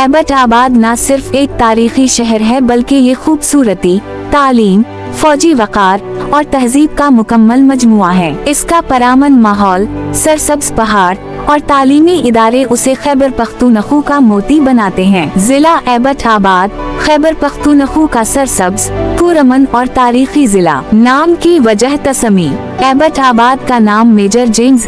एबटाबाद न सिर्फ एक तारीखी शहर है बल्कि ये खूबसूरती, तालीम, फौजी वकार और तहजीब का मुकम्मल मजमुआ है। इसका परामन माहौल, सरसब्ज पहाड़ और तालीमी इदारे उसे खैबर पख्तूनख्वा का मोती बनाते हैं। जिला एबटाबाद खैबर पख्तूनख्वा का सरसब्ज, पुरअमन और तारीखी जिला। नाम की वजह तसमी। एबटाबाद का नाम मेजर जेम्स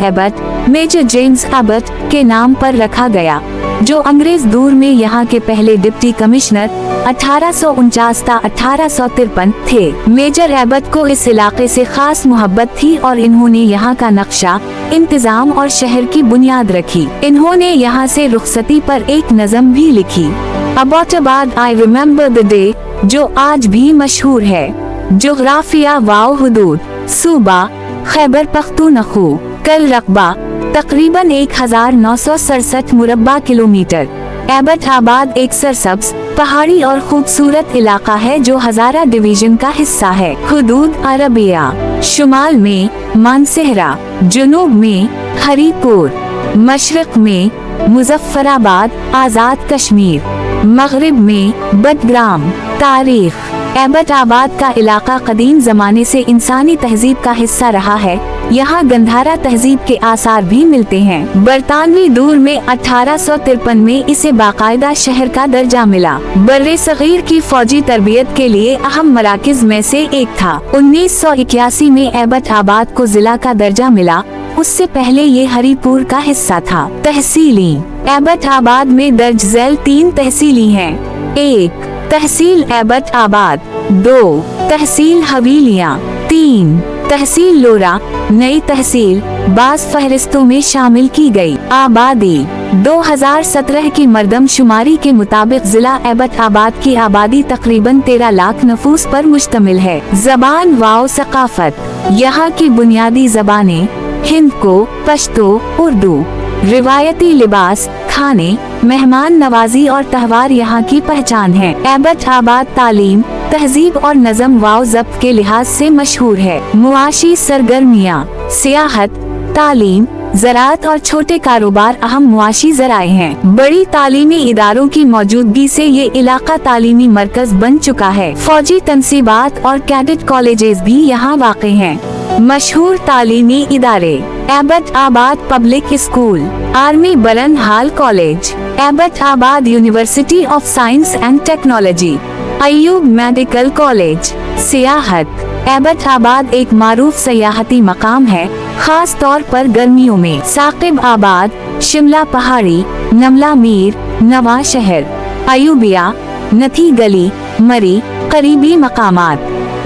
एबट के नाम पर रखा गया, जो अंग्रेज दौर में यहाँ के पहले डिप्टी कमिश्नर 1849-1853 थे। मेजर एबट को इस इलाके से खास मोहब्बत थी और इन्होंने यहाँ का नक्शा, इंतजाम और शहर की बुनियाद रखी। इन्होंने यहाँ से रुखसती पर एक नज़म भी लिखी, Abbottabad I remember the day, जो आज भी मशहूर है। जोग्राफिया वाओ हुदूद। सूबा खैबर पख्तूनख्वा। कल रकबा तकरीबन 1967 मुरब्बा किलोमीटर। एबटाबाद एक सरसब्ज, पहाड़ी और खूबसूरत इलाका है जो हजारा डिवीजन का हिस्सा है। हुदूद अरबिया। शुमाल में मानसेहरा, जुनूब में हरीपुर, मशरक में मुजफ्फराबाद आजाद कश्मीर, मगरिब में बडग्राम। तारीख। एबटाबाद का इलाका कदीम जमाने से इंसानी तहजीब का हिस्सा रहा है। यहाँ गंधारा तहजीब के आसार भी मिलते हैं। बरतानवी दौर में 1853 में इसे बाकायदा शहर का दर्जा मिला। बर्रे सगीर की फौजी तरबियत के लिए अहम मराकिज में से एक था। 1981 में एबटाबाद को जिला का दर्जा मिला, उससे पहले ये हरीपुर का हिस्सा था। तहसीली। एबटाबाद में दर्ज झैल 3 तहसीली हैं। 1 तहसील एबटाबाद, 2 तहसील हवेलियाँ, 3 तहसील लोरा। नई तहसील बाज़ फहरिस्तों में शामिल की गई। आबादी। 2017 की मरदमशुमारी के मुताबिक जिला एबटाबाद की आबादी तकरीबन 13 लाख नफूस पर मुश्तमिल है। जबान वाओ सकाफत। यहाँ की बुनियादी जबानें हिंदको, पश्तो, उर्दू। रिवायती लिबास, खाने, मेहमान नवाजी और त्योहार यहाँ की पहचान है। एबटाबाद तालीम, तहजीब और नज़म वाओ ज़ब्त के लिहाज से मशहूर है। मुआशी सरगर्मियाँ, सियाहत, तालीम, ज़राअत और छोटे कारोबार अहम मुआशी ज़राए हैं। बड़ी तालीमी इदारों की मौजूदगी से ये इलाका तालीमी मरकज बन चुका है। फौजी तनसीबात और कैडेट कॉलेजेस भी यहाँ वाक़ हैं। मशहूर तालीमी इदारे। Abbottabad public school, army Burn Hall college, Abbottabad university of science and technology, Ayub medical college. सियाहत। एबटाबाद एक मारूफ सयाहती मकाम है, खास तौर पर गर्मियों में। साकिब आबाद, शिमला पहाड़ी, नमला मीर, नवा शहर, अयूबिया, नथी गली, मरी। करीबी मकामात।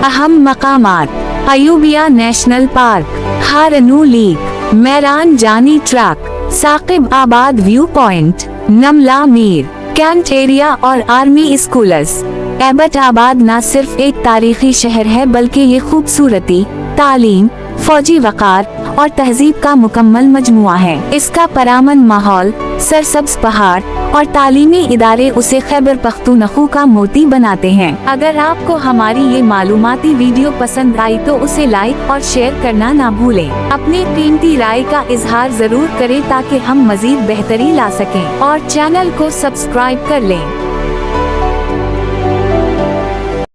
अहम मकामात: Ayubia national park, Harno lake, Miranjani track, साकिब आबाद view point, Namli Maira, cantt area और आर्मी स्कूल्स। एबटाबाद न सिर्फ एक तारीखी शहर है बल्कि ये खूबसूरती, तालीम, फौजी वकार और तहजीब का मुकम्मल मजमुआ है। इसका परामन माहौल, सरसब्ज पहाड़ और तालीमी इदारे उसे खैबर पख्तूनख्वा का मोती बनाते हैं। अगर आपको हमारी ये मालूमाती वीडियो पसंद आई तो उसे लाइक और शेयर करना ना भूलें। अपनी कीमती राय का इजहार जरूर करें ताकि हम मजीद बेहतरी ला सकें और चैनल को सब्सक्राइब कर लें।